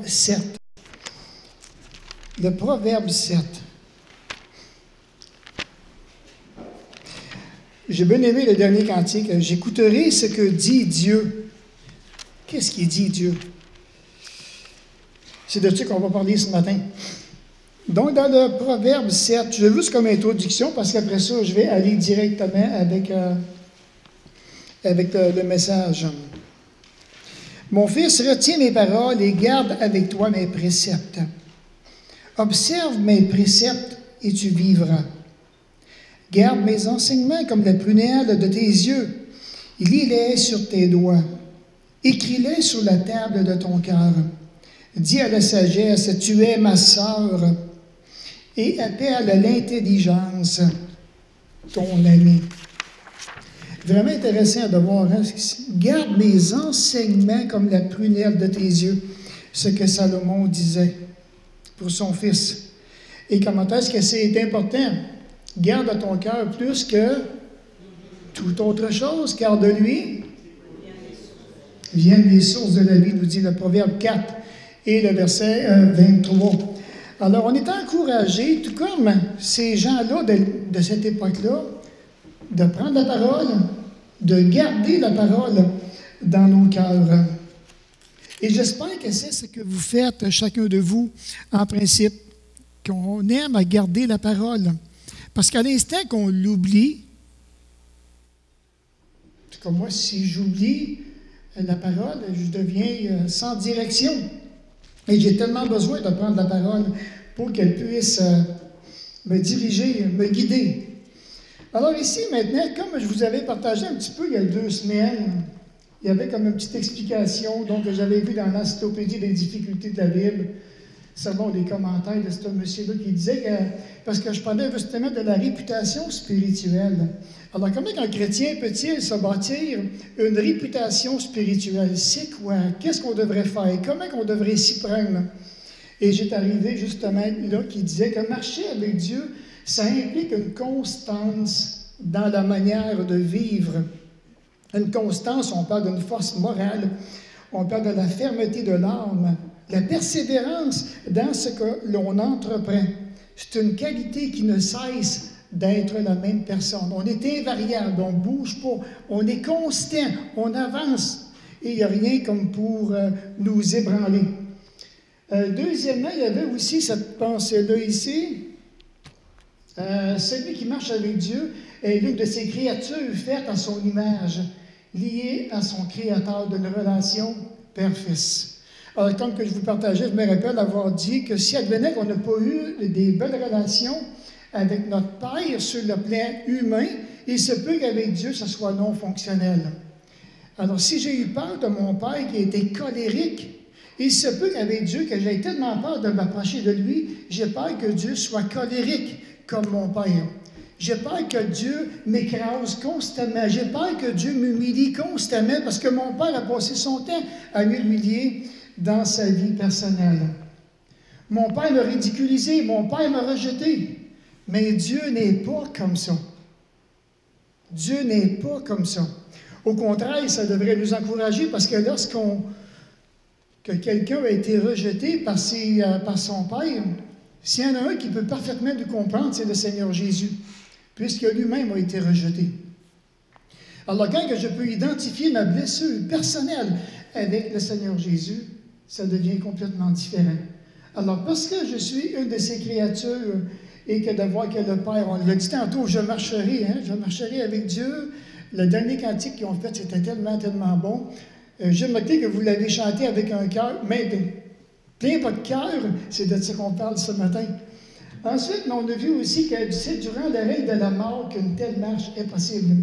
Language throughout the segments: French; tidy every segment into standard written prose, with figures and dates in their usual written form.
7. Le Proverbe 7. J'ai bien aimé le dernier cantique. J'écouterai ce que dit Dieu. Qu'est-ce qu'il dit Dieu? C'est de ça qu'on va parler ce matin. Donc, dans le Proverbe 7, je veux juste comme introduction, parce qu'après ça, je vais aller directement avec le message. Mon fils, retiens mes paroles et garde avec toi mes préceptes. Observe mes préceptes et tu vivras. Garde mes enseignements comme la prunelle de tes yeux. Lis-les sur tes doigts. Écris-les sur la table de ton cœur. Dis à la sagesse, tu es ma sœur, et appelle à l'intelligence ton ami. Vraiment intéressant de voir. Hein? Garde mes enseignements comme la prunelle de tes yeux, ce que Salomon disait pour son fils. Et comment est-ce que c'est important? Garde à ton cœur plus que toute autre chose, car de lui viennent les sources de la vie, nous dit le Proverbe 4 et le verset 23. Alors, on est encouragé, tout comme ces gens-là de cette époque-là, de prendre la parole, de garder la parole dans nos cœurs. Et j'espère que c'est ce que vous faites, chacun de vous, en principe, qu'on aime à garder la parole. Parce qu'à l'instant qu'on l'oublie, c'est comme moi, si j'oublie la parole, je deviens sans direction. Et j'ai tellement besoin de prendre la parole pour qu'elle puisse me diriger, me guider. Alors ici, maintenant, comme je vous avais partagé un petit peu il y a 2 semaines, il y avait comme une petite explication donc, que j'avais vue dans l'Encyclopédie des difficultés de la Bible, selon les commentaires de ce monsieur-là qui disait que, parce que je parlais justement de la réputation spirituelle. Alors, comment un chrétien peut-il se bâtir une réputation spirituelle? C'est quoi? Qu'est-ce qu'on devrait faire? Comment on devrait s'y prendre? Et j'étais arrivé justement là qui disait que marcher avec Dieu, ça implique une constance dans la manière de vivre. Une constance, on parle d'une force morale, on parle de la fermeté de l'âme, la persévérance dans ce que l'on entreprend. C'est une qualité qui ne cesse d'être la même personne. On est invariable, on ne bouge pas, on est constant, on avance. Et il n'y a rien comme pour nous ébranler. Deuxièmement, il y avait aussi cette pensée-là ici. Celui qui marche avec Dieu est l'une de ces créatures faites à son image, liée à son Créateur d'une relation père-fils. Alors, comme que je vous partageais, je me rappelle avoir dit que si advenait qu'on n'a pas eu des belles relations avec notre Père sur le plan humain, il se peut qu'avec Dieu, ce soit non fonctionnel. Alors, si j'ai eu peur de mon Père qui était colérique, il se peut qu'avec Dieu, que j'ai tellement peur de m'approcher de lui, j'ai peur que Dieu soit colérique comme mon Père. J'ai peur que Dieu m'écrase constamment. J'ai peur que Dieu m'humilie constamment parce que mon Père a passé son temps à m'humilier dans sa vie personnelle. Mon Père m'a ridiculisé, mon Père m'a rejeté. Mais Dieu n'est pas comme ça. Dieu n'est pas comme ça. Au contraire, ça devrait nous encourager parce que que quelqu'un a été rejeté par son Père, s'il y en a un qui peut parfaitement nous comprendre, c'est le Seigneur Jésus, puisque lui-même a été rejeté. Alors, quand je peux identifier ma blessure personnelle avec le Seigneur Jésus, ça devient complètement différent. Alors, parce que je suis une de ces créatures et que de voir que le Père, on l'a dit tantôt, je marcherai avec Dieu. Le dernier cantique qu'ils ont fait, c'était tellement, tellement bon. J'ai remarqué que vous l'avez chanté avec un cœur, mais plein votre cœur, c'est de ça qu'on parle ce matin. Ensuite, on a vu aussi que c'est durant la règle de la mort qu'une telle marche est possible.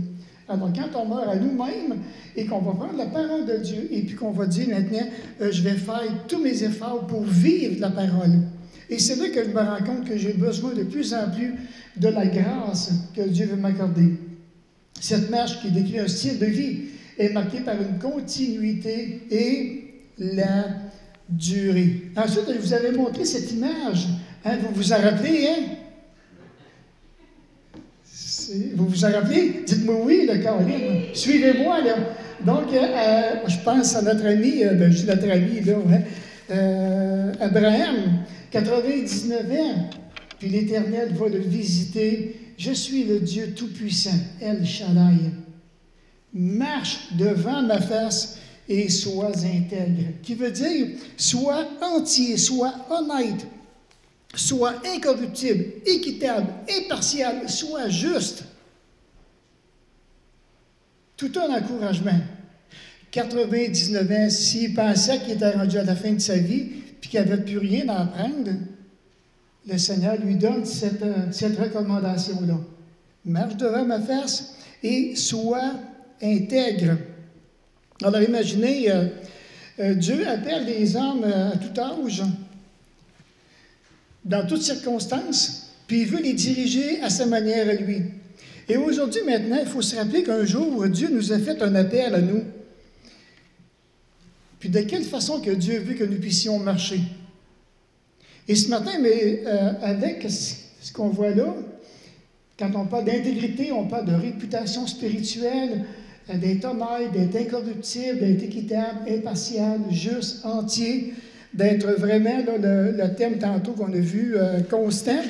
Alors, quand on meurt à nous-mêmes et qu'on va prendre la parole de Dieu et puis qu'on va dire maintenant, je vais faire tous mes efforts pour vivre la parole. Et c'est là que je me rends compte que j'ai besoin de plus en plus de la grâce que Dieu veut m'accorder. Cette marche qui décrit un style de vie est marquée par une continuité et la durée. Ensuite, je vous avais montré cette image. Hein, vous vous en rappelez, hein? Vous vous en rappelez? Dites-moi oui, le Caroline. Suivez-moi, là. Donc, je pense à notre ami, je dis notre ami, là, hein? Abraham, 99 ans, puis l'Éternel va le visiter. Je suis le Dieu Tout-Puissant, El Shaddai. Marche devant ma face et sois intègre. Qui veut dire, sois entier, sois honnête, sois incorruptible, équitable, impartial, sois juste. Tout un encouragement. 99 ans, s'il pensait qu'il était rendu à la fin de sa vie, puis qu'il n'avait plus rien à apprendre, le Seigneur lui donne cette recommandation-là. Marche devant ma face et sois intègre. Alors imaginez, Dieu appelle les hommes à tout âge, dans toutes circonstances, puis il veut les diriger à sa manière à lui. Et aujourd'hui, maintenant, il faut se rappeler qu'un jour, Dieu nous a fait un appel à nous. Puis de quelle façon que Dieu veut que nous puissions marcher. Et ce matin, avec ce qu'on voit là, quand on parle d'intégrité, on parle de réputation spirituelle, d'être honnête, d'être incorruptible, d'être équitable, impartial, juste, entier, d'être vraiment, là, le thème tantôt qu'on a vu, constant.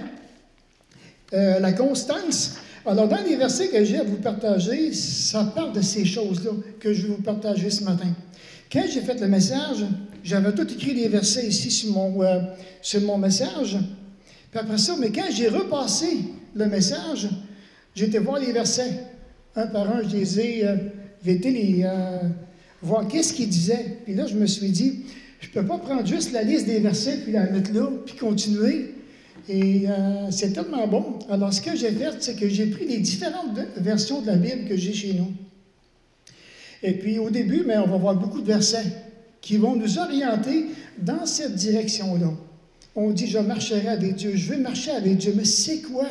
La constance. Alors, dans les versets que j'ai à vous partager, ça parle de ces choses-là que je vais vous partager ce matin. Quand j'ai fait le message, j'avais tout écrit les versets ici sur mon message. Puis après ça, mais quand j'ai repassé le message, j'ai été voir les versets. Un par un, je les ai voir qu'est-ce qu'il disait. Puis là, je me suis dit, je ne peux pas prendre juste la liste des versets, puis la mettre là, puis continuer. Et c'est tellement bon. Alors, ce que j'ai fait, c'est que j'ai pris les différentes versions de la Bible que j'ai chez nous. Et puis, au début, mais on va voir beaucoup de versets qui vont nous orienter dans cette direction-là. On dit, je marcherai avec Dieu, je veux marcher avec Dieu, mais c'est quoi?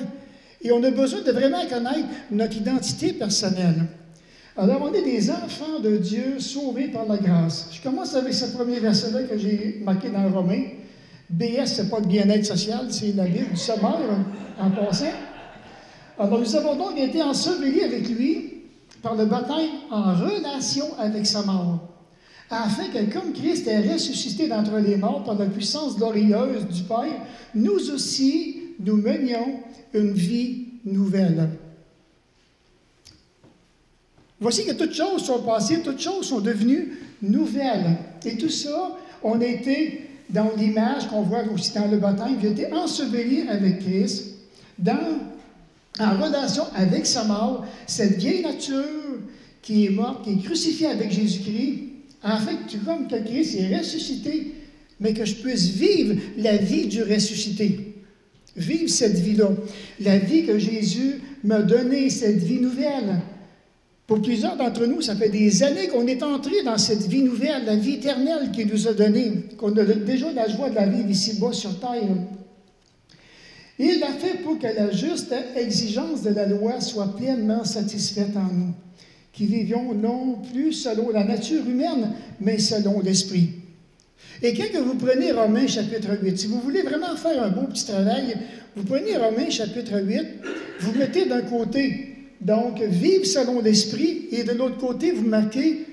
Et on a besoin de vraiment connaître notre identité personnelle. Alors, on est des enfants de Dieu sauvés par la grâce. Je commence avec ce premier verset-là que j'ai marqué dans Romains. BS, ce n'est pas le bien-être social, c'est la Bible du sommaire, en passant. Alors, nous avons donc été ensevelis avec lui par le baptême en relation avec sa mort, afin que, comme Christ est ressuscité d'entre les morts par la puissance glorieuse du Père, nous aussi, nous menions une vie nouvelle. Voici que toutes choses sont passées, toutes choses sont devenues nouvelles. Et tout ça, on a été dans l'image qu'on voit aussi dans le baptême, j'ai été enseveli avec Christ, en relation avec sa mort, cette vieille nature qui est morte, qui est crucifiée avec Jésus-Christ, afin que, comme que Christ est ressuscité, mais que je puisse vivre la vie du ressuscité. Vivre cette vie-là. La vie que Jésus m'a donnée, cette vie nouvelle. Pour plusieurs d'entre nous, ça fait des années qu'on est entré dans cette vie nouvelle, la vie éternelle qu'il nous a donnée, qu'on a déjà la joie de la vivre ici-bas sur terre. Et il l'a fait pour que la juste exigence de la loi soit pleinement satisfaite en nous, qui vivions non plus selon la nature humaine, mais selon l'Esprit. Et quand vous prenez Romains chapitre 8, si vous voulez vraiment faire un beau petit travail, vous prenez Romains chapitre 8, vous mettez d'un côté, donc, vivre selon l'Esprit, et de l'autre côté, vous marquez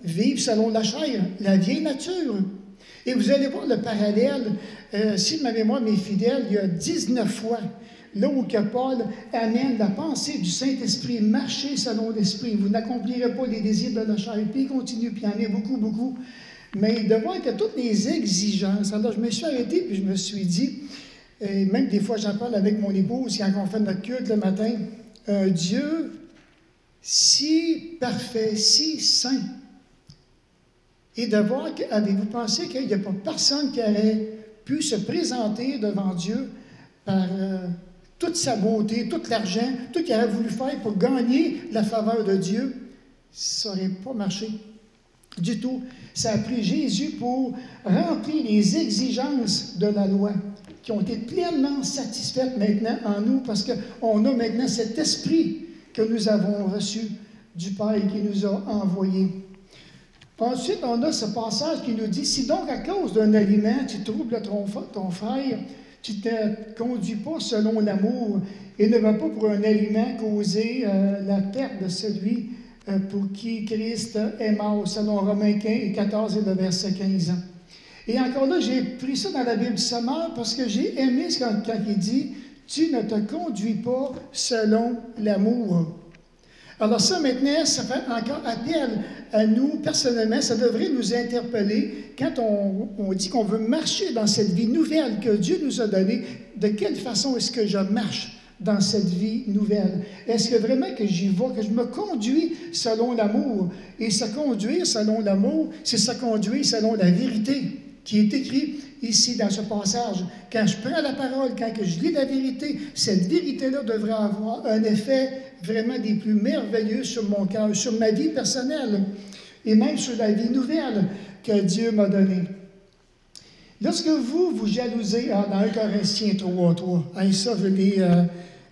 vivre selon la chair, la vieille nature. Et vous allez voir le parallèle, si ma mémoire m'est fidèle, il y a 19 fois, là où que Paul amène la pensée du Saint-Esprit, marcher selon l'Esprit. Vous n'accomplirez pas les désirs de la chair, puis il continue, puis il y en a beaucoup, beaucoup. Mais de voir que toutes les exigences, alors je me suis arrêté, puis je me suis dit, et même des fois j'en parle avec mon épouse, quand on fait notre culte le matin, un Dieu si parfait, si saint. Et de voir, avez-vous pensé qu'il n'y a pas personne qui aurait pu se présenter devant Dieu par toute sa beauté, tout l'argent, tout ce qu'il aurait voulu faire pour gagner la faveur de Dieu? Ça n'aurait pas marché du tout. Ça a pris Jésus pour remplir les exigences de la loi, qui ont été pleinement satisfaites maintenant en nous, parce qu'on a maintenant cet esprit que nous avons reçu du Père qui nous a envoyé. Ensuite, on a ce passage qui nous dit, si donc à cause d'un aliment, tu troubles ton frère, tu ne te conduis pas selon l'amour et ne vas pas pour un aliment causer la perte de celui pour qui Christ est mort, selon Romains 14 et le verset 15. Et encore là, j'ai pris ça dans la Bible du Sommeur parce que j'ai aimé quand il dit « Tu ne te conduis pas selon l'amour ». Alors ça, maintenant, ça fait encore appel à nous, personnellement, ça devrait nous interpeller quand on dit qu'on veut marcher dans cette vie nouvelle que Dieu nous a donnée. De quelle façon est-ce que je marche dans cette vie nouvelle? Est-ce que vraiment que j'y vais, que je me conduis selon l'amour? Et se conduire selon l'amour, c'est se conduire selon la vérité qui est écrite ici dans ce passage. Quand je prends la parole, quand que je lis la vérité, cette vérité-là devrait avoir un effet vraiment des plus merveilleux sur mon cœur, sur ma vie personnelle et même sur la vie nouvelle que Dieu m'a donnée. Lorsque vous jalousez, dans 1 Corinthiens 3:3, ça,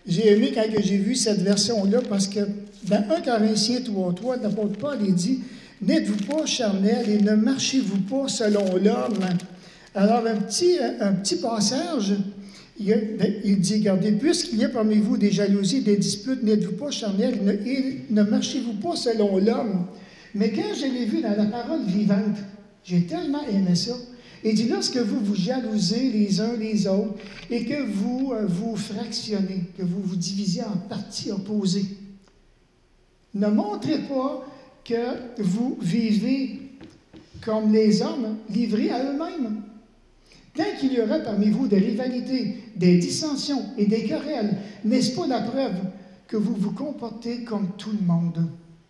j'ai aimé quand j'ai vu cette version-là, parce que dans 1 Corinthiens 3:3, l'apôtre Paul dit « N'êtes-vous pas charnels et ne marchez-vous pas selon l'homme ?» Alors, un petit passage, il dit « Gardez, puisqu'il y a parmi vous des jalousies, des disputes, n'êtes-vous pas charnels et ne marchez-vous pas selon l'homme ?» Mais quand je l'ai vu dans la parole vivante, j'ai tellement aimé ça. Il dit, lorsque vous jalousez les uns les autres et que vous vous fractionnez, que vous vous divisez en parties opposées, ne montrez pas que vous vivez comme les hommes livrés à eux-mêmes. Tant qu'il y aura parmi vous des rivalités, des dissensions et des querelles, n'est-ce pas la preuve que vous vous comportez comme tout le monde,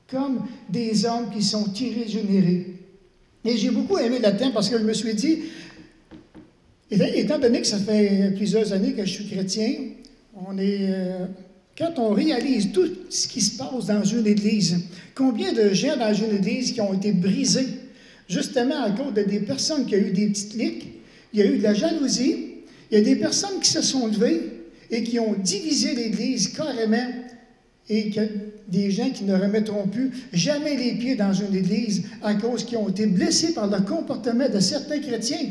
comme des hommes qui sont irrégénérés? Et j'ai beaucoup aimé là-dedans parce que je me suis dit, étant donné que ça fait plusieurs années que je suis chrétien, quand on réalise tout ce qui se passe dans une église, combien de gens dans une église qui ont été brisés, justement à cause de des personnes qui ont eu des petites cliques, il y a eu de la jalousie, il y a des personnes qui se sont levées et qui ont divisé l'Église carrément, et que des gens qui ne remettront plus jamais les pieds dans une Église à cause qu'ils ont été blessés par le comportement de certains chrétiens.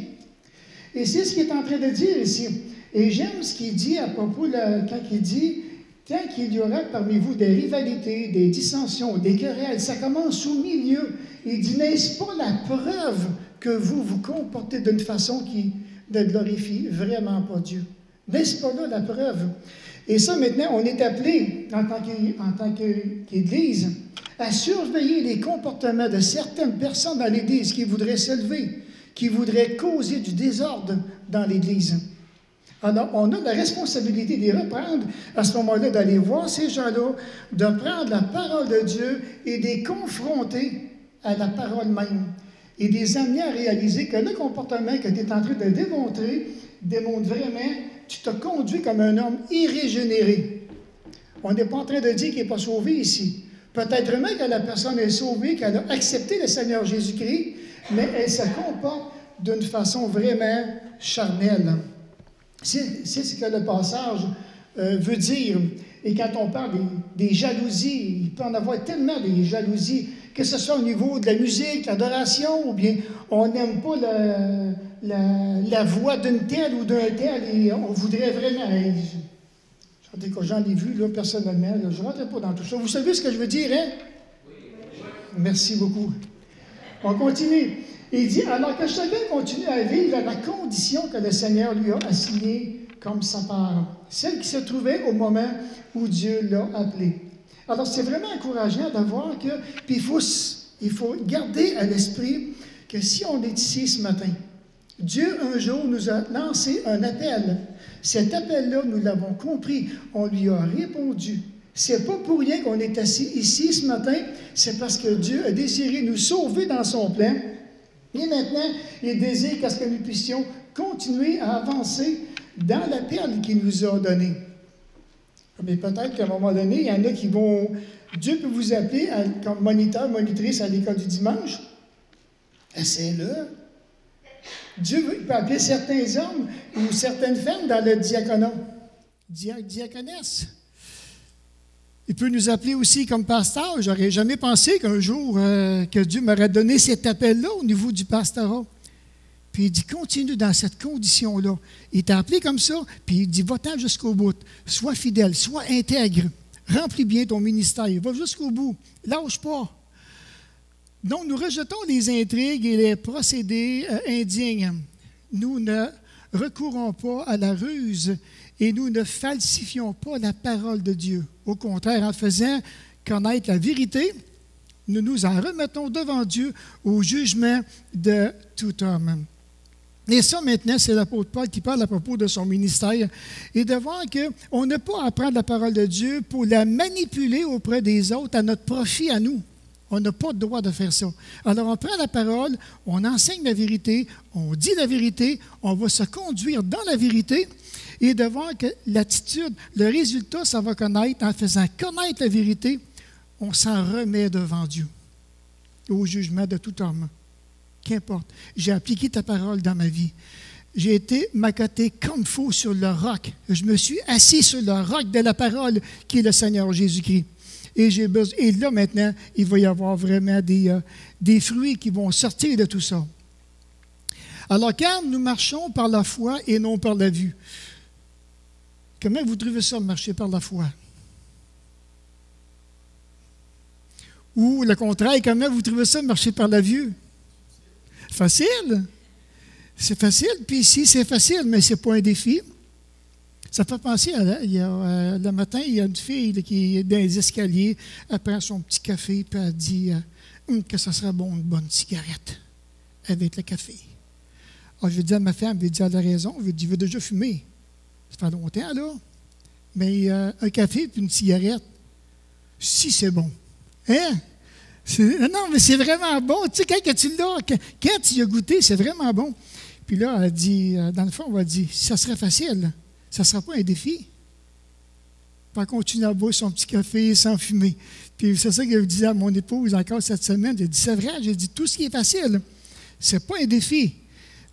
Et c'est ce qu'il est en train de dire ici. Et j'aime ce qu'il dit à propos, quand il dit « Tant qu'il y aura parmi vous des rivalités, des dissensions, des querelles, ça commence au milieu. » Il dit « N'est-ce pas la preuve que vous vous comportez d'une façon qui ne glorifie vraiment pas Dieu? » N'est-ce pas là la preuve? Et ça, maintenant, on est appelé, en tant qu'Église, à surveiller les comportements de certaines personnes dans l'Église qui voudraient s'élever, qui voudraient causer du désordre dans l'Église. Alors, on a la responsabilité de les reprendre, à ce moment-là, d'aller voir ces gens-là, de prendre la parole de Dieu et de les confronter à la parole même, et de les amener à réaliser que le comportement que tu es en train de démontrer démontre vraiment tu te conduis comme un homme irrégénéré. On n'est pas en train de dire qu'il n'est pas sauvé ici. Peut-être vraiment que la personne est sauvée, qu'elle a accepté le Seigneur Jésus-Christ, mais elle se comporte d'une façon vraiment charnelle. C'est ce que le passage veut dire. Et quand on parle des jalousies, il peut en avoir tellement des jalousies, que ce soit au niveau de la musique, l'adoration, ou bien on n'aime pas la voix d'une telle ou d'un tel, et on voudrait vraiment... J'en ai vu, là, personnellement, là, je ne rentre pas dans tout ça. Vous savez ce que je veux dire, hein? Oui. Merci beaucoup. On continue. Il dit, alors que chacun continue à vivre à la condition que le Seigneur lui a assignée comme sa part, celle qui se trouvait au moment où Dieu l'a appelé. Alors, c'est vraiment encourageant de voir que, puis il faut garder à l'esprit que si on est ici ce matin, Dieu un jour nous a lancé un appel. Cet appel-là, nous l'avons compris, on lui a répondu. C'est pas pour rien qu'on est assis ici ce matin, c'est parce que Dieu a désiré nous sauver dans son plan. Et maintenant, il désire qu'à ce que nous puissions continuer à avancer dans l'appel qu'il nous a donné. Mais peut-être qu'à un moment donné, il y en a qui vont... Dieu peut vous appeler comme moniteur, monitrice à l'école du dimanche. Essayez-le. Dieu peut appeler certains hommes ou certaines femmes dans le diaconat. Diaconesse. Il peut nous appeler aussi comme pasteur. Je n'aurais jamais pensé qu'un jour que Dieu m'aurait donné cet appel-là au niveau du pastorat. Puis il dit, continue dans cette condition-là. Il t'a appelé comme ça, puis il dit, va-t'en jusqu'au bout. Sois fidèle, sois intègre. Remplis bien ton ministère. Va jusqu'au bout. Lâche pas. Donc, nous rejetons les intrigues et les procédés indignes. Nous ne recourons pas à la ruse et nous ne falsifions pas la parole de Dieu. Au contraire, en faisant connaître la vérité, nous nous en remettons devant Dieu au jugement de tout homme. Et ça, maintenant, c'est l'apôtre Paul qui parle à propos de son ministère et de voir qu'on n'a pas à prendre la parole de Dieu pour la manipuler auprès des autres à notre profit à nous. On n'a pas le droit de faire ça. Alors, on prend la parole, on enseigne la vérité, on dit la vérité, on va se conduire dans la vérité et de voir que l'attitude, le résultat, ça va connaître, en faisant connaître la vérité, on s'en remet devant Dieu, au jugement de tout homme. Qu'importe, j'ai appliqué ta parole dans ma vie. J'ai été m'accoter comme il faut sur le roc. Je me suis assis sur le roc de la parole qui est le Seigneur Jésus-Christ. Et là, maintenant, il va y avoir vraiment des fruits qui vont sortir de tout ça. Alors, quand nous marchons par la foi et non par la vue, comment vous trouvez ça, marcher par la foi? Ou le contraire, comment vous trouvez ça, marcher par la vue? Facile. C'est facile, puis ici, c'est facile, mais ce n'est pas un défi. Ça fait penser le matin, il y a une fille là, qui est dans les escaliers, elle prend son petit café, puis elle dit que ça serait bon, une bonne cigarette avec le café. Alors, je dis à ma femme, elle a raison, je veux déjà fumer. Ça fait longtemps, là. Mais un café puis une cigarette, si c'est bon. Hein? Non, mais c'est vraiment bon. Tu sais, quand tu y as goûté, c'est vraiment bon. Puis là, elle dit, dans le fond, on va dire, ça serait facile, ça ne sera pas un défi. Puis elle continue à boire son petit café sans fumer. Puis c'est ça que je disais à mon épouse encore cette semaine. J'ai dit, c'est vrai, j'ai dit, tout ce qui est facile, ce n'est pas un défi.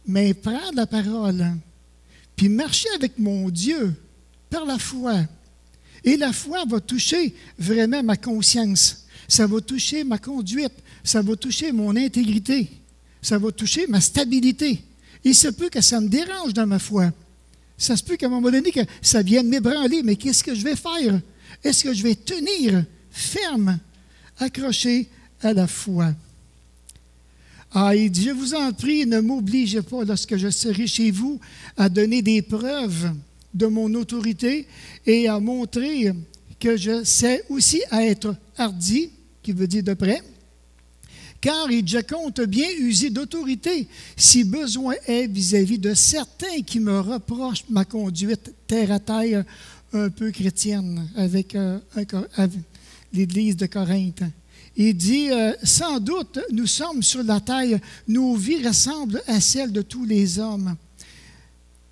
Mais prendre la parole, puis marcher avec mon Dieu par la foi. Et la foi va toucher vraiment ma conscience. Ça va toucher ma conduite. Ça va toucher mon intégrité. Ça va toucher ma stabilité. Il se peut que ça me dérange dans ma foi. Ça se peut qu'à un moment donné, que ça vienne m'ébranler. Mais qu'est-ce que je vais faire? Est-ce que je vais tenir ferme, accroché à la foi? Ah, il dit, je vous en prie, ne m'obligez pas lorsque je serai chez vous à donner des preuves de mon autorité et à montrer que je sais aussi à être hardi, qui veut dire de près, car je compte bien user d'autorité si besoin est vis-à-vis de certains qui me reprochent ma conduite terre à terre un peu chrétienne avec l'Église de Corinthe. Il dit, sans doute, nous sommes sur la terre, nos vies ressemblent à celles de tous les hommes,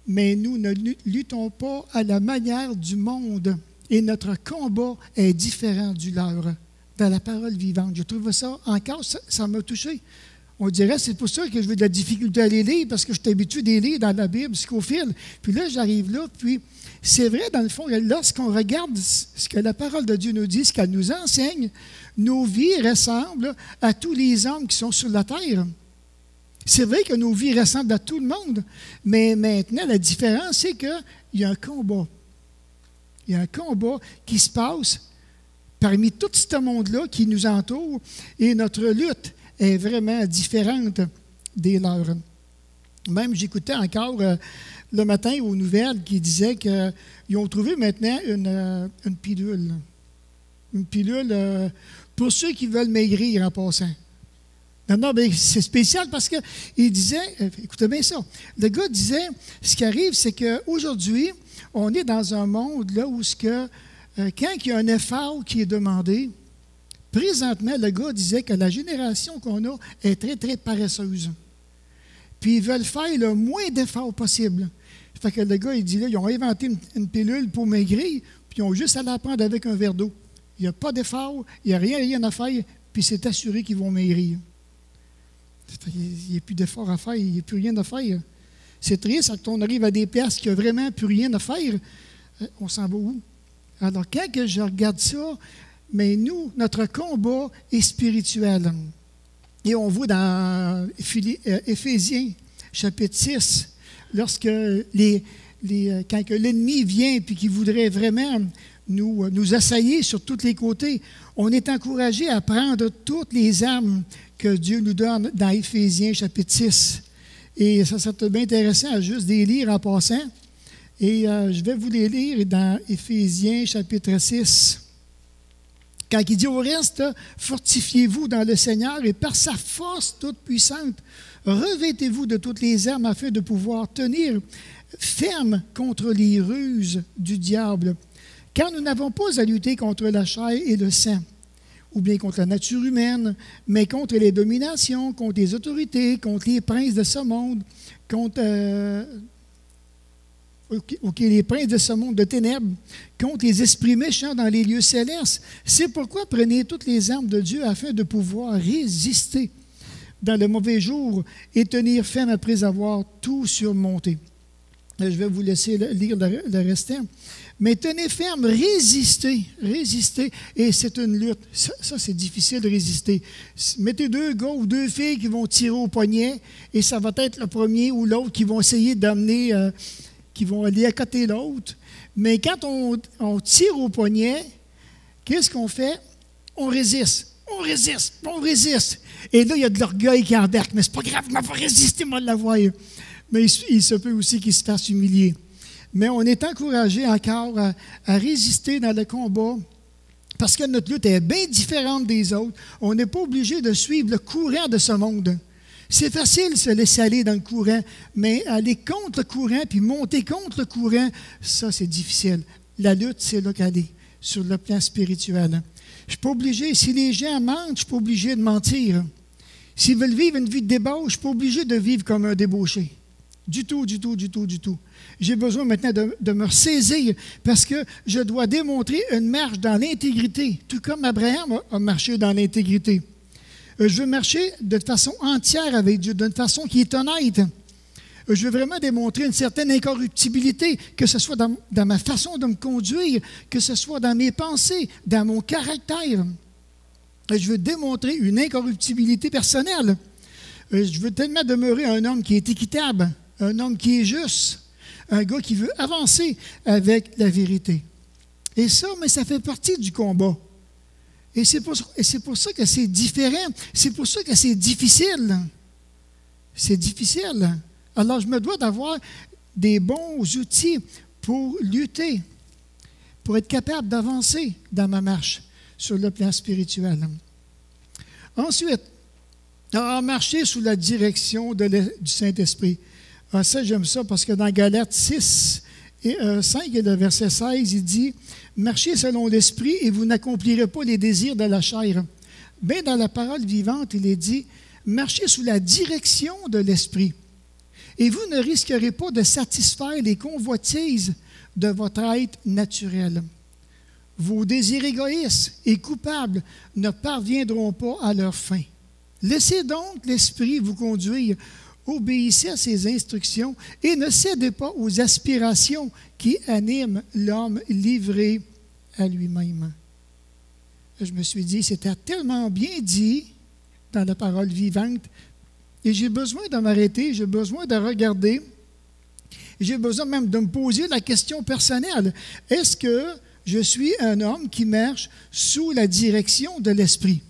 mais nous ne luttons pas à la manière du monde et notre combat est différent du leur. Dans la parole vivante. Je trouve ça, encore, ça m'a touché. On dirait, c'est pour ça que je veux de la difficulté à les lire, parce que je suis habitué de lire dans la Bible, ce qu'au fil. Puis là, j'arrive là, puis c'est vrai, dans le fond, lorsqu'on regarde ce que la parole de Dieu nous dit, ce qu'elle nous enseigne, nos vies ressemblent à tous les hommes qui sont sur la terre. C'est vrai que nos vies ressemblent à tout le monde, mais maintenant, la différence, c'est qu'il y a un combat. Il y a un combat qui se passe parmi tout ce monde-là qui nous entoure, et notre lutte est vraiment différente des leurs. Même, j'écoutais encore le matin aux nouvelles qui disaient qu'ils ont trouvé maintenant une pilule. Une pilule pour ceux qui veulent maigrir en passant. Non, mais c'est spécial parce qu'il disait, écoutez bien ça, le gars disait, ce qui arrive, c'est qu'aujourd'hui, on est dans un monde là où quand il y a un effort qui est demandé, présentement, le gars disait que la génération qu'on a est très, très paresseuse. Puis ils veulent faire le moins d'efforts possible. Fait que le gars, il dit là, ils ont inventé une pilule pour maigrir, puis ils ont juste à la prendre avec un verre d'eau. Il n'y a pas d'effort, il n'y a rien à faire, puis c'est assuré qu'ils vont maigrir. Il n'y a plus d'effort à faire, il n'y a plus rien à faire. C'est triste, quand on arrive à des places qui n'ont vraiment plus rien à faire, on s'en va où? Alors, quand je regarde ça, mais nous, notre combat est spirituel. Et on voit dans Éphésiens, chapitre 6, lorsque quand l'ennemi vient et qu'il voudrait vraiment nous assailler sur tous les côtés. On est encouragé à prendre toutes les armes que Dieu nous donne dans Éphésiens chapitre 6. Et ça serait bien intéressant à juste les lire en passant. Et je vais vous les lire dans Éphésiens chapitre 6. Quand il dit au reste, fortifiez-vous dans le Seigneur et par sa force toute puissante, revêtez-vous de toutes les armes afin de pouvoir tenir ferme contre les ruses du diable. Car nous n'avons pas à lutter contre la chair et le sang, ou bien contre la nature humaine, mais contre les dominations, contre les autorités, contre les princes de ce monde, contre les princes de ce monde de ténèbres, contre les esprits méchants dans les lieux célestes. C'est pourquoi prenez toutes les armes de Dieu afin de pouvoir résister dans le mauvais jour et tenir ferme après avoir tout surmonté. Je vais vous laisser lire le restant. Mais tenez ferme, résistez, et c'est une lutte. Ça, c'est difficile de résister. Mettez deux gars ou deux filles qui vont tirer au poignet, et ça va être le premier ou l'autre qui vont essayer d'amener, qui vont aller à côté de l'autre. Mais quand on tire au poignet, qu'est-ce qu'on fait? On résiste. Et là, il y a de l'orgueil qui embarque. Mais c'est pas grave, je vais résister, moi, de la voix. Mais il se peut aussi qu'il se fasse humilier. Mais on est encouragé encore à résister dans le combat parce que notre lutte est bien différente des autres. On n'est pas obligé de suivre le courant de ce monde. C'est facile de se laisser aller dans le courant, mais aller contre le courant puis monter contre le courant, ça, c'est difficile. La lutte, c'est là qu'elle est, sur le plan spirituel. Je ne suis pas obligé, si les gens mentent, je ne suis pas obligé de mentir. S'ils veulent vivre une vie de débauche, je ne suis pas obligé de vivre comme un débauché. Du tout. J'ai besoin maintenant de me ressaisir parce que je dois démontrer une marche dans l'intégrité, tout comme Abraham a marché dans l'intégrité. Je veux marcher de façon entière avec Dieu, d'une façon qui est honnête. Je veux vraiment démontrer une certaine incorruptibilité, que ce soit dans ma façon de me conduire, que ce soit dans mes pensées, dans mon caractère. Je veux démontrer une incorruptibilité personnelle. Je veux tellement demeurer un homme qui est équitable, un homme qui est juste, un gars qui veut avancer avec la vérité. Et ça, mais ça fait partie du combat. Et c'est pour ça que c'est différent. C'est pour ça que c'est difficile. C'est difficile. Alors, je me dois d'avoir des bons outils pour lutter, pour être capable d'avancer dans ma marche sur le plan spirituel. Ensuite, marcher sous la direction du Saint-Esprit. Ça, j'aime ça parce que dans Galates 6 et 5 et le verset 16, il dit « Marchez selon l'Esprit et vous n'accomplirez pas les désirs de la chair. » Bien, dans la parole vivante, il est dit « Marchez sous la direction de l'Esprit et vous ne risquerez pas de satisfaire les convoitises de votre être naturel. Vos désirs égoïstes et coupables ne parviendront pas à leur fin. Laissez donc l'Esprit vous conduire. Obéissez à ses instructions et ne cédez pas aux aspirations qui animent l'homme livré à lui-même. » Je me suis dit, c'était tellement bien dit dans la parole vivante, et j'ai besoin de m'arrêter, j'ai besoin de regarder, j'ai besoin même de me poser la question personnelle. Est-ce que je suis un homme qui marche sous la direction de l'Esprit?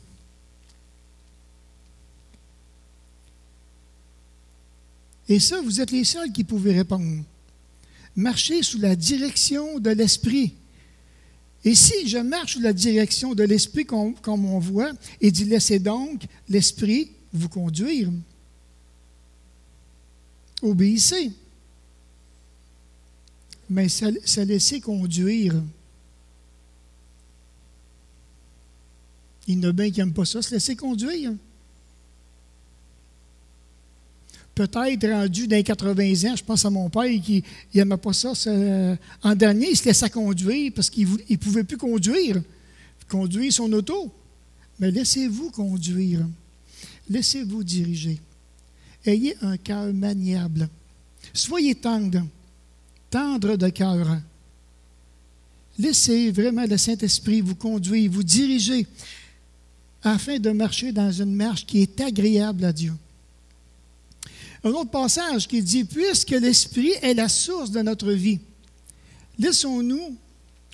Et ça, vous êtes les seuls qui pouvez répondre. Marcher sous la direction de l'Esprit. Et si je marche sous la direction de l'Esprit, comme on voit, il dit « Laissez donc l'Esprit vous conduire. » Obéissez. Mais se laisser conduire. Il y en a bien qui n'aiment pas ça, se laisser conduire. Peut-être rendu dans les 80 ans, je pense à mon père qui n'aimait pas ça. En dernier, il se laissait conduire parce qu'il ne pouvait plus conduire son auto. Mais laissez-vous conduire. Laissez-vous diriger. Ayez un cœur maniable. Soyez tendre de cœur. Laissez vraiment le Saint-Esprit vous conduire, vous diriger, afin de marcher dans une marche qui est agréable à Dieu. Un autre passage qui dit « Puisque l'Esprit est la source de notre vie, laissons-nous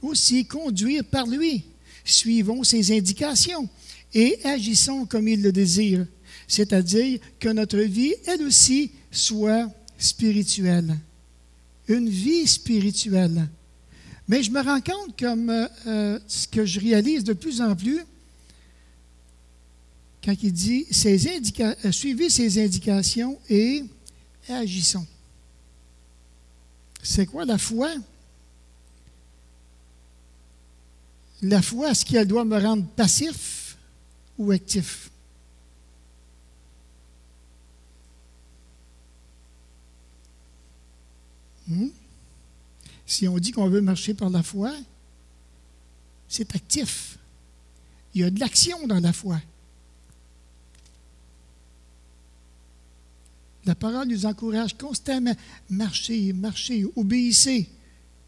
aussi conduire par lui. Suivons ses indications et agissons comme il le désire, c'est-à-dire que notre vie, elle aussi, soit spirituelle. Une vie spirituelle. Mais je me rends compte, comme ce que je réalise de plus en plus, quand il dit suivez ses indications et agissons. C'est quoi la foi? La foi, est-ce qu'elle doit me rendre passif ou actif? Si on dit qu'on veut marcher par la foi, c'est actif. Il y a de l'action dans la foi. La parole nous encourage constamment. Marchez, marchez, obéissez,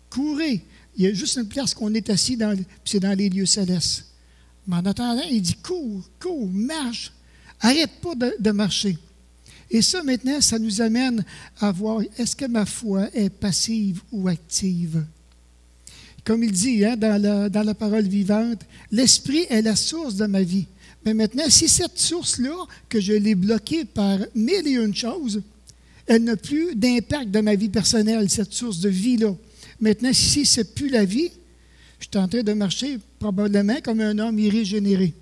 courez. Il y a juste une place qu'on est assis, c'est dans les lieux célestes. Mais en attendant, il dit cours, cours, marche. Arrête pas de marcher. Et ça, maintenant, ça nous amène à voir, est-ce que ma foi est passive ou active? Comme il dit dans la parole vivante, l'Esprit est la source de ma vie. Mais maintenant, si cette source-là, que je l'ai bloquée par mille et une choses, elle n'a plus d'impact dans ma vie personnelle, cette source de vie-là. Maintenant, si ce n'est plus la vie, je suis en train de marcher probablement comme un homme irrégénéré.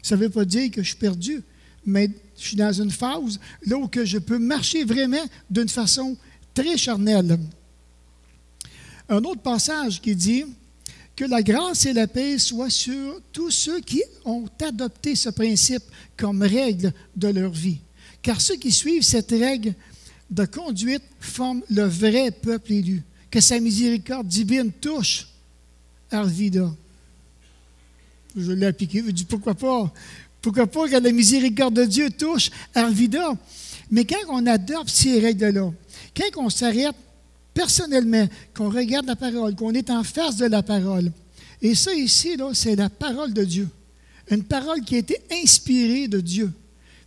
Ça ne veut pas dire que je suis perdu, mais je suis dans une phase là où que je peux marcher vraiment d'une façon très charnelle. Un autre passage qui dit que la grâce et la paix soient sur tous ceux qui ont adopté ce principe comme règle de leur vie. Car ceux qui suivent cette règle de conduite forment le vrai peuple élu. Que sa miséricorde divine touche Arvida. Je l'ai appliqué, je dis pourquoi pas? Pourquoi pas que la miséricorde de Dieu touche Arvida? Mais quand on adopte ces règles-là, quand on s'arrête personnellement, qu'on regarde la parole, qu'on est en face de la parole, et ça ici, là, c'est la parole de Dieu. Une parole qui a été inspirée de Dieu.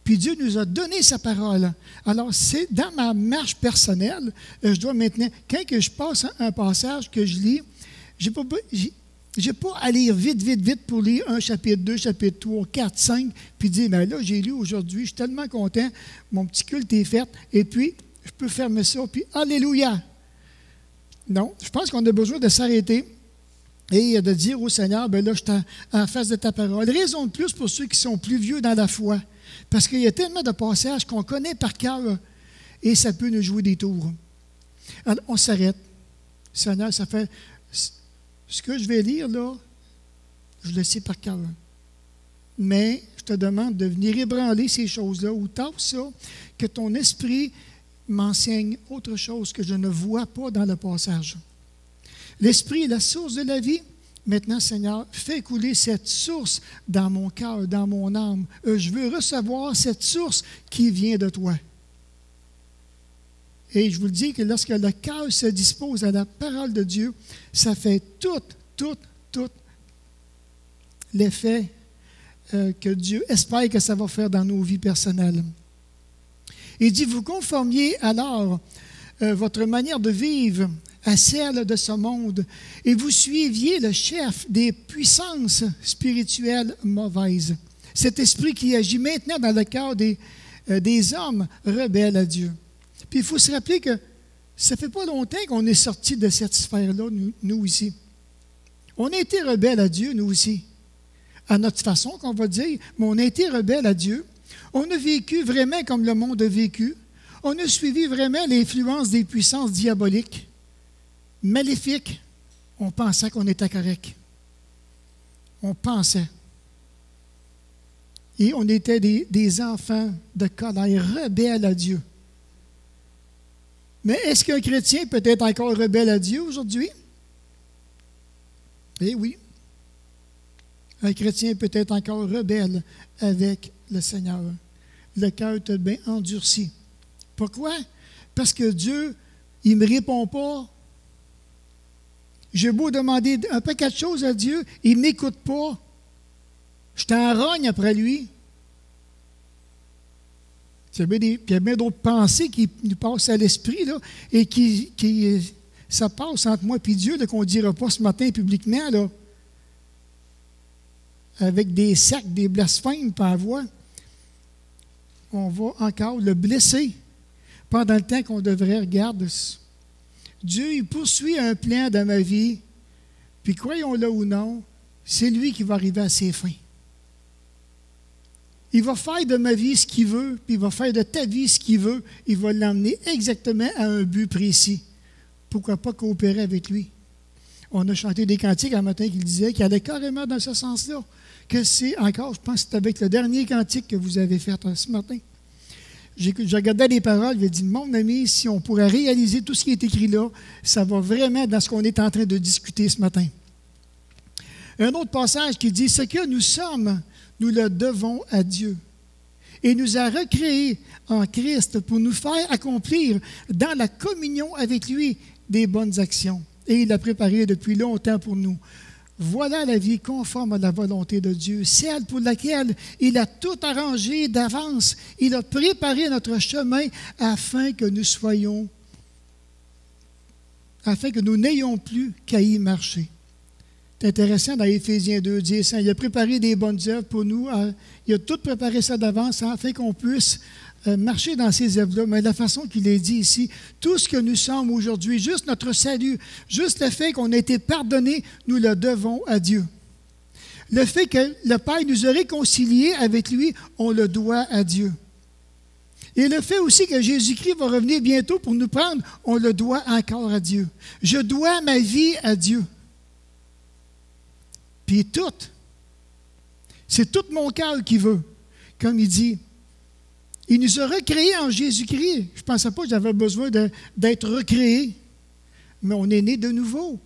Puis Dieu nous a donné sa parole. Alors, c'est dans ma marche personnelle, je dois maintenant, quand que je passe un passage que je lis, je n'ai pas à lire vite pour lire un chapitre 2, chapitre 3, 4, 5, puis dire, ben là, j'ai lu aujourd'hui, je suis tellement content, mon petit culte est fait, et puis, je peux fermer ça, puis Alléluia! Non, je pense qu'on a besoin de s'arrêter et de dire au Seigneur, ben là, je suis en face de ta parole. Raison de plus pour ceux qui sont plus vieux dans la foi. Parce qu'il y a tellement de passages qu'on connaît par cœur et ça peut nous jouer des tours. Alors, on s'arrête. Seigneur, ça fait... Ce que je vais lire, là, je le sais par cœur. Mais je te demande de venir ébranler ces choses-là ou tasse ça, que ton esprit m'enseigne autre chose que je ne vois pas dans le passage. L'esprit est la source de la vie. Maintenant, Seigneur, fais couler cette source dans mon cœur, dans mon âme. Je veux recevoir cette source qui vient de toi. Et je vous le dis que lorsque le cœur se dispose à la parole de Dieu, ça fait tout l'effet que Dieu espère que ça va faire dans nos vies personnelles. Il dit, vous conformiez alors votre manière de vivre à celle de ce monde et vous suiviez le chef des puissances spirituelles mauvaises. Cet esprit qui agit maintenant dans le cœur des hommes rebelles à Dieu. Puis il faut se rappeler que ça ne fait pas longtemps qu'on est sorti de cette sphère-là, nous ici. On a été rebelles à Dieu, nous aussi. À notre façon, qu'on va dire, mais on a été rebelles à Dieu. On a vécu vraiment comme le monde a vécu. On a suivi vraiment l'influence des puissances diaboliques, maléfiques. On pensait qu'on était correct. On pensait. Et on était des enfants de colère, rebelles à Dieu. Mais est-ce qu'un chrétien peut être encore rebelle à Dieu aujourd'hui? Eh oui. Un chrétien peut être encore rebelle avec le Seigneur. Le cœur est bien endurci. Pourquoi? Parce que Dieu, il ne me répond pas. J'ai beau demander un paquet de choses à Dieu, il ne m'écoute pas. Je suis en rogne après lui. Il y a bien d'autres pensées qui nous passent à l'esprit là, et qui ça passe entre moi et Dieu, qu'on ne dira pas ce matin publiquement, là, avec des cercles, des blasphèmes par voix. On va encore le blesser pendant le temps qu'on devrait regarder. Dieu, il poursuit un plan dans ma vie, puis croyons-le ou non, c'est lui qui va arriver à ses fins. Il va faire de ma vie ce qu'il veut, puis il va faire de ta vie ce qu'il veut. Il va l'emmener exactement à un but précis. Pourquoi pas coopérer avec lui? On a chanté des cantiques un matin qui disaient qu'il allait carrément dans ce sens-là. Que c'est encore, je pense que c'est avec le dernier cantique que vous avez fait ce matin. Je regardais les paroles, j'ai dit, mon ami, si on pourrait réaliser tout ce qui est écrit là, ça va vraiment dans ce qu'on est en train de discuter ce matin. Un autre passage qui dit, ce que nous sommes, nous le devons à Dieu. Et nous a recréés en Christ pour nous faire accomplir dans la communion avec lui des bonnes actions. Et il l'a préparé depuis longtemps pour nous. Voilà la vie conforme à la volonté de Dieu, celle pour laquelle il a tout arrangé d'avance. Il a préparé notre chemin afin que nous n'ayons plus qu'à y marcher. C'est intéressant dans Éphésiens 2, 10, il a préparé des bonnes œuvres pour nous. Il a tout préparé ça d'avance afin qu'on puisse marcher dans ces œuvres-là. Mais la façon qu'il est dit ici, tout ce que nous sommes aujourd'hui, juste notre salut, juste le fait qu'on a été pardonné, nous le devons à Dieu. Le fait que le Père nous a réconciliés avec lui, on le doit à Dieu. Et le fait aussi que Jésus-Christ va revenir bientôt pour nous prendre, on le doit encore à Dieu. Je dois ma vie à Dieu. Puis tout, c'est tout mon cœur qui veut. Comme il dit, il nous a recréés en Jésus-Christ. Je ne pensais pas que j'avais besoin d'être recréé, mais on est né de nouveau.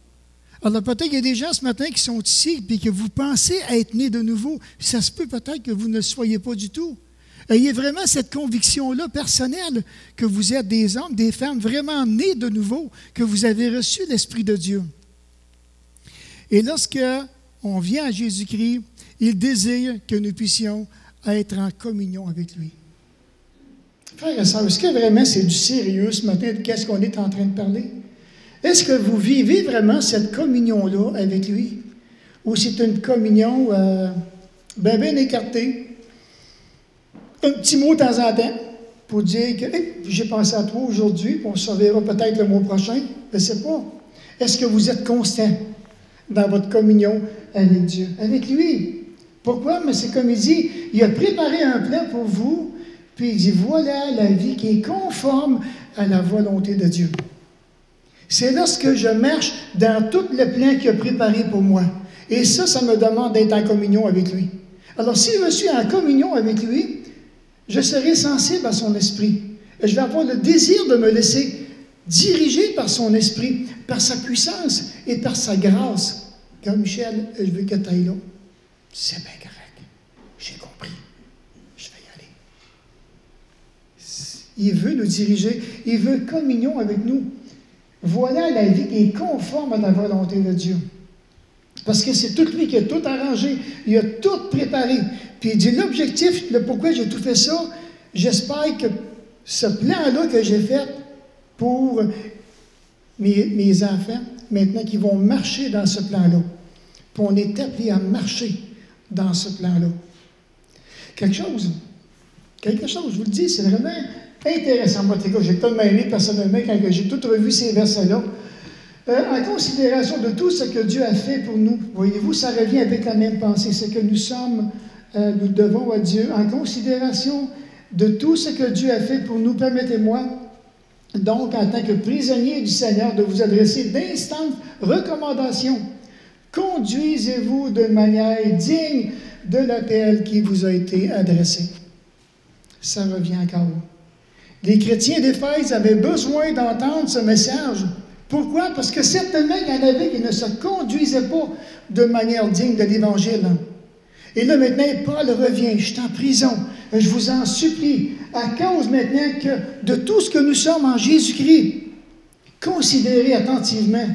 Alors peut-être qu'il y a des gens ce matin qui sont ici et que vous pensez être nés de nouveau. Ça se peut peut-être que vous ne le soyez pas du tout. Ayez vraiment cette conviction-là personnelle que vous êtes des hommes, des femmes vraiment nés de nouveau, que vous avez reçu l'Esprit de Dieu. Et lorsque on vient à Jésus-Christ, il désire que nous puissions être en communion avec lui. Frères et sœurs, est-ce que vraiment c'est du sérieux ce matin de qu'est-ce qu'on est en train de parler? Est-ce que vous vivez vraiment cette communion-là avec lui? Ou c'est une communion bien écartée? Un petit mot de temps en temps pour dire que hey, j'ai pensé à toi aujourd'hui, puis on se reverra peut-être le mois prochain. Je ne sais pas. Est-ce que vous êtes constant dans votre communion avec Dieu, avec lui? Pourquoi? Mais c'est comme il dit, il a préparé un plan pour vous, puis il dit, voilà la vie qui est conforme à la volonté de Dieu. C'est lorsque je marche dans tout le plan qu'il a préparé pour moi. Et ça me demande d'être en communion avec lui. Alors, si je suis en communion avec lui, je serai sensible à son esprit. Et je vais avoir le désir de me laisser diriger par son esprit, par sa puissance et par sa grâce. Quand Michel, je veux que tu ailles là. C'est bien correct. J'ai compris. Je vais y aller. Il veut nous diriger. Il veut communion avec nous. Voilà la vie qui est conforme à la volonté de Dieu. Parce que c'est tout lui qui a tout arrangé. Il a tout préparé. Puis il dit, l'objectif, le pourquoi j'ai tout fait ça, j'espère que ce plan-là que j'ai fait pour mes enfants, maintenant qu'ils vont marcher dans ce plan-là. Puis on est appelé à marcher dans ce plan-là. Quelque chose, je vous le dis, c'est vraiment intéressant. Moi, j'ai tellement aimé personnellement quand j'ai tout revu ces versets-là. En considération de tout ce que Dieu a fait pour nous, voyez-vous, ça revient avec la même pensée. Ce que nous sommes, nous devons à Dieu. En considération de tout ce que Dieu a fait pour nous, permettez-moi, donc, en tant que prisonnier du Seigneur, de vous adresser d'instantes recommandations. Conduisez-vous d'une manière digne de l'appel qui vous a été adressé. Ça revient encore. Les chrétiens d'Éphèse avaient besoin d'entendre ce message. Pourquoi? Parce que certainement, il y en avait qui ne se conduisaient pas de manière digne de l'Évangile. Et là, maintenant, Paul revient. Je suis en prison. Je vous en supplie, à cause maintenant de tout ce que nous sommes en Jésus-Christ, considérez attentivement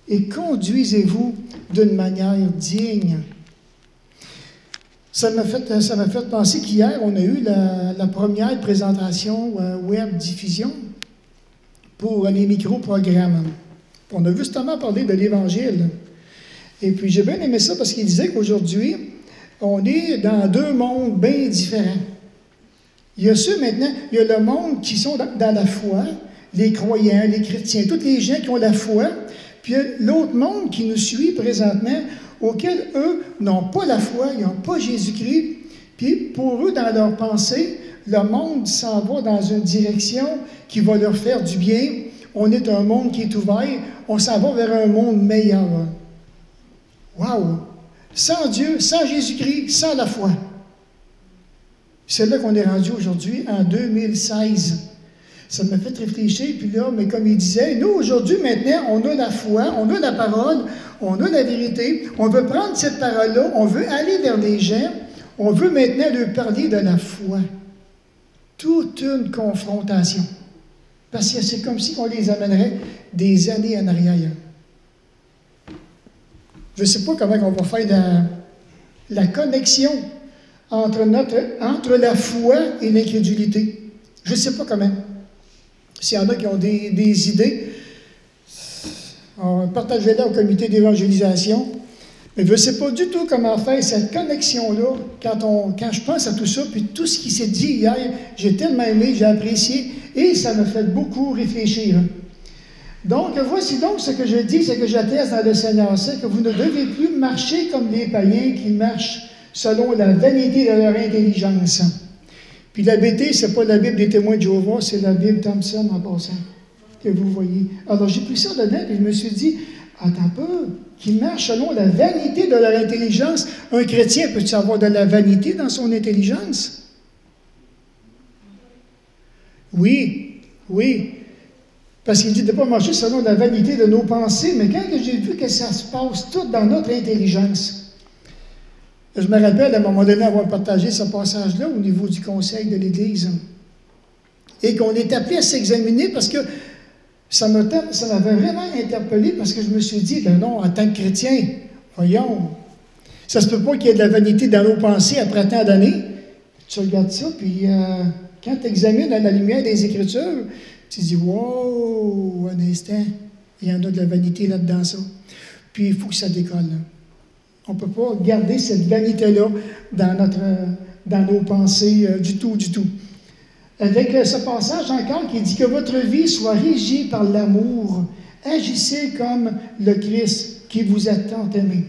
et conduisez-vous d'une manière digne. Ça m'a fait penser qu'hier, on a eu la première présentation web diffusion pour les micro-programmes. On a justement parlé de l'Évangile. Et puis j'ai bien aimé ça parce qu'il disait qu'aujourd'hui, on est dans deux mondes bien différents. Il y a ceux maintenant, il y a le monde qui sont dans la foi, les croyants, les chrétiens, tous les gens qui ont la foi, puis il y a l'autre monde qui nous suit présentement, auquel eux n'ont pas la foi, ils n'ont pas Jésus-Christ, puis pour eux, dans leur pensée, le monde s'en va dans une direction qui va leur faire du bien. On est un monde qui est ouvert, on s'en va vers un monde meilleur. Wow! Sans Dieu, sans Jésus-Christ, sans la foi. C'est là qu'on est rendu aujourd'hui, en 2016. Ça m'a fait réfléchir, puis là, mais comme il disait, nous, aujourd'hui, maintenant, on a la foi, on a la parole, on a la vérité, on veut prendre cette parole-là, on veut aller vers les gens, on veut maintenant leur parler de la foi. Toute une confrontation. Parce que c'est comme si on les amènerait des années en arrière. Je ne sais pas comment on va faire la connexion entre la foi et l'incrédulité. Je ne sais pas comment. S'il y en a qui ont des idées, partagez-les au comité d'évangélisation. Mais je ne sais pas du tout comment faire cette connexion-là quand je pense à tout ça, puis tout ce qui s'est dit hier, j'ai tellement aimé, j'ai apprécié, et ça m'a fait beaucoup réfléchir. Donc, voici donc ce que je dis, ce que j'atteste dans le Seigneur, c'est que vous ne devez plus marcher comme les païens qui marchent selon la vanité de leur intelligence. Puis la BT, ce n'est pas la Bible des témoins de Jéhovah, c'est la Bible Thompson en passant, que vous voyez. Alors, j'ai pris ça dedans, et je me suis dit, attends un peu, qui marche selon la vanité de leur intelligence. Un chrétien peut-il avoir de la vanité dans son intelligence? Oui, oui. Parce qu'il dit de ne pas marcher selon la vanité de nos pensées, mais quand j'ai vu que ça se passe tout dans notre intelligence, je me rappelle à un moment donné avoir partagé ce passage-là au niveau du conseil de l'Église, et qu'on est appelé à s'examiner parce que ça m'avait vraiment interpellé parce que je me suis dit, ben non, en tant que chrétien, voyons, ça se peut pas qu'il y ait de la vanité dans nos pensées après tant d'années. Tu regardes ça, puis quand tu examines dans la lumière des Écritures, tu te dis, wow, un instant, il y en a de la vanité là-dedans, ça. Puis il faut que ça décolle. On ne peut pas garder cette vanité-là dans nos pensées du tout, du tout. Avec ce passage encore qui dit que votre vie soit régie par l'amour. Agissez comme le Christ qui vous a tant aimé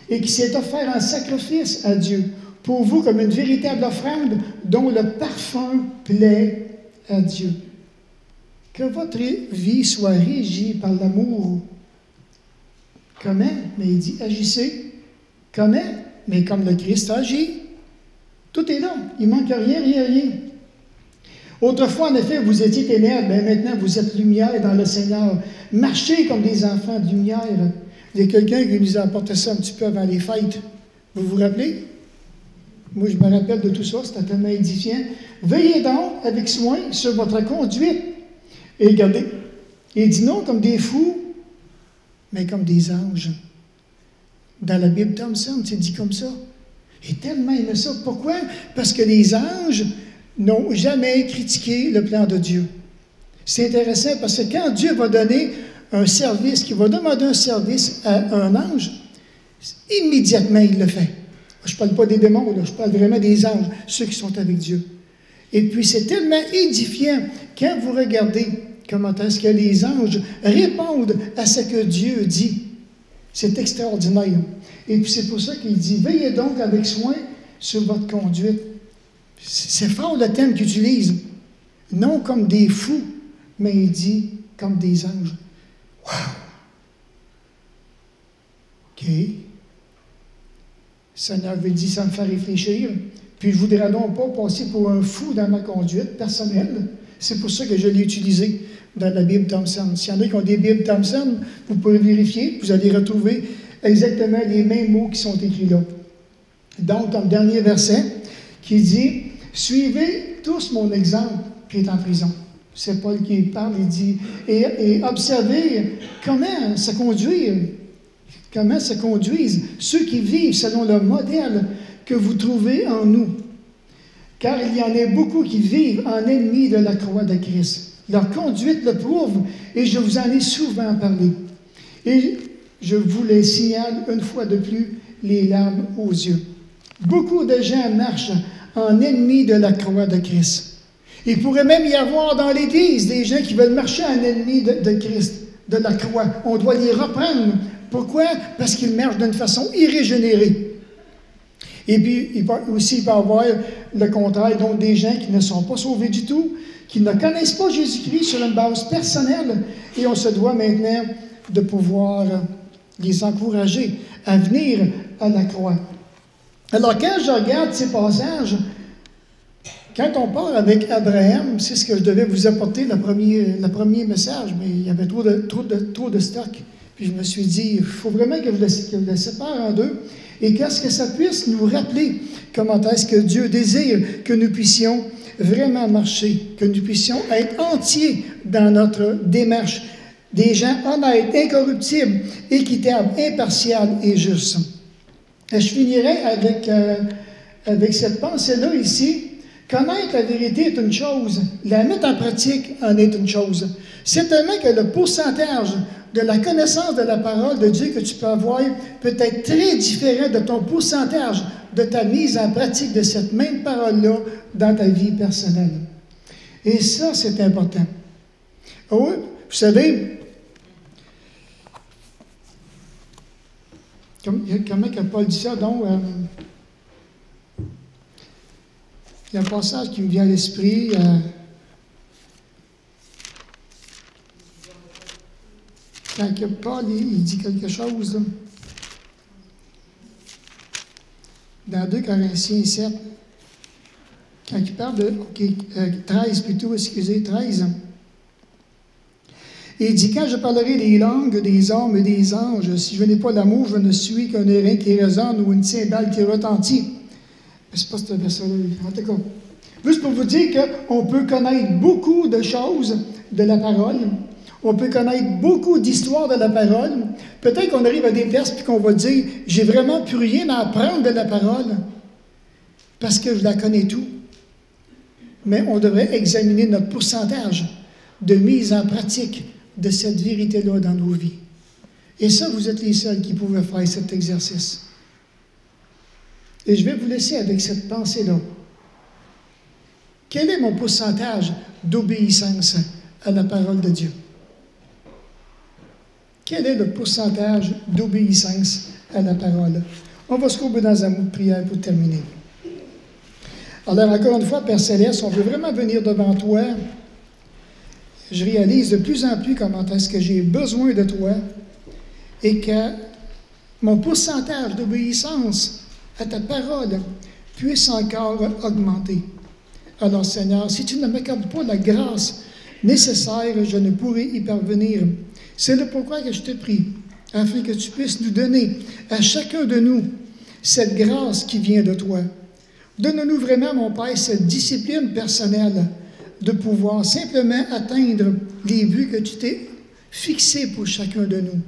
et qui s'est offert en sacrifice à Dieu pour vous comme une véritable offrande dont le parfum plaît à Dieu. Que votre vie soit régie par l'amour. Comment? Mais il dit agissez. Comment? Mais comme le Christ agit. Tout est là. Il ne manque rien, rien, rien. Autrefois, en effet, vous étiez ténèbres, mais maintenant vous êtes lumière dans le Seigneur. Marchez comme des enfants de lumière. Il y a quelqu'un qui nous a apporté ça un petit peu avant les fêtes. Vous vous rappelez? Moi, je me rappelle de tout ça, c'était tellement édifiant. Veillez donc avec soin sur votre conduite. Et regardez, il dit non comme des fous, mais comme des anges. Dans la Bible Thompson, c'est dit comme ça. Et tellement aimé ça. Pourquoi? Parce que les anges n'ont jamais critiqué le plan de Dieu. C'est intéressant parce que quand Dieu va donner un service, qu'il va demander un service à un ange, immédiatement il le fait. Je ne parle pas des démons, là, je parle vraiment des anges, ceux qui sont avec Dieu. Et puis c'est tellement édifiant quand vous regardez comment est-ce que les anges répondent à ce que Dieu dit. C'est extraordinaire. Et puis c'est pour ça qu'il dit, veillez donc avec soin sur votre conduite. C'est fort le thème qu'il utilise. Non comme des fous, mais il dit comme des anges. Wow! OK. Le Seigneur veut dire, ça me fait réfléchir. Puis je ne voudrais donc pas passer pour un fou dans ma conduite personnelle. C'est pour ça que je l'ai utilisé dans la Bible Thompson. S'il y en a qui ont des Bibles Thompson, vous pouvez vérifier, vous allez retrouver exactement les mêmes mots qui sont écrits là. Donc, comme dernier verset, qui dit « Suivez tous mon exemple qui est en prison ». C'est Paul qui parle, il dit « Et observez comment se conduisent ceux qui vivent selon le modèle que vous trouvez en nous. Car il y en a beaucoup qui vivent en ennemis de la croix de Christ. Leur conduite le prouve, et je vous en ai souvent parlé. Et je vous les signale une fois de plus, les larmes aux yeux. Beaucoup de gens marchent en ennemis de la croix de Christ. Il pourrait même y avoir dans l'Église des gens qui veulent marcher en ennemis de Christ, de la croix. On doit les reprendre. Pourquoi? Parce qu'ils marchent d'une façon irrégénérée. Et puis, il peut y avoir le contraire, donc des gens qui ne sont pas sauvés du tout, qui ne connaissent pas Jésus-Christ sur une base personnelle, et on se doit maintenant de pouvoir les encourager à venir à la croix. Alors, quand je regarde ces passages, quand on part avec Abraham, c'est ce que je devais vous apporter, le premier message, mais il y avait trop de stock. Puis je me suis dit, il faut vraiment que vous le séparez en deux, et qu'est-ce que ça puisse nous rappeler comment est-ce que Dieu désire que nous puissions vraiment marcher, que nous puissions être entiers dans notre démarche, des gens honnêtes, incorruptibles, équitables, impartials et justes. Et je finirai avec cette pensée-là ici. Connaître la vérité est une chose, la mettre en pratique en est une chose. Certainement que le pourcentage de la connaissance de la parole de Dieu que tu peux avoir peut être très différent de ton pourcentage de ta mise en pratique de cette même parole-là dans ta vie personnelle. Et ça, c'est important. Oh, vous savez, comment que Paul dit ça, donc? Il y a un passage qui me vient à l'esprit. Quand Paul il dit quelque chose, là, dans 2 Corinthiens 7, quand il parle de 13 plutôt, excusez, 13, il dit, quand je parlerai des langues des hommes et des anges, si je n'ai pas l'amour, je ne suis qu'un airain qui résonne ou une cymbale qui retentit. Mais c'est pas ce verset-là. En tout cas, juste pour vous dire qu'on peut connaître beaucoup de choses de la parole, on peut connaître beaucoup d'histoires de la parole. Peut-être qu'on arrive à des versets et qu'on va dire, j'ai vraiment plus rien à apprendre de la parole parce que je la connais tout. Mais on devrait examiner notre pourcentage de mise en pratique de cette vérité-là dans nos vies. Et ça, vous êtes les seuls qui pouvaient faire cet exercice. Et je vais vous laisser avec cette pensée-là. Quel est mon pourcentage d'obéissance à la parole de Dieu? Quel est le pourcentage d'obéissance à la parole? On va se courber dans un mot de prière pour terminer. Alors, encore une fois, Père Céleste, on veut vraiment venir devant toi. Je réalise de plus en plus comment est-ce que j'ai besoin de toi et que mon pourcentage d'obéissance à ta parole puisse encore augmenter. Alors, Seigneur, si tu ne m'accordes pas la grâce nécessaire, je ne pourrai y parvenir. C'est le pourquoi que je te prie, afin que tu puisses nous donner à chacun de nous cette grâce qui vient de toi. Donne-nous vraiment, mon Père, cette discipline personnelle de pouvoir simplement atteindre les buts que tu t'es fixés pour chacun de nous.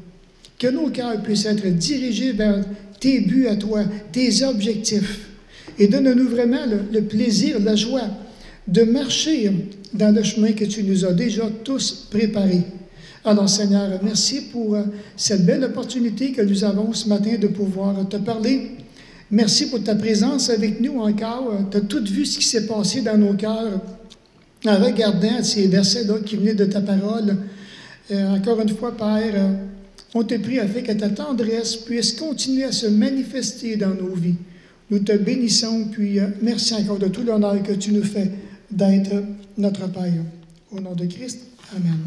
Que nos cœurs puissent être dirigés vers tes buts à toi, tes objectifs. Et donne-nous vraiment le plaisir, la joie de marcher dans le chemin que tu nous as déjà tous préparé. Alors, Seigneur, merci pour cette belle opportunité que nous avons ce matin de pouvoir te parler. Merci pour ta présence avec nous encore. Tu as tout vu ce qui s'est passé dans nos cœurs en regardant ces versets-là qui venaient de ta parole. Encore une fois, Père, on te prie afin que ta tendresse puisse continuer à se manifester dans nos vies. Nous te bénissons, puis merci encore de tout l'honneur que tu nous fais d'être notre Père. Au nom de Christ, Amen.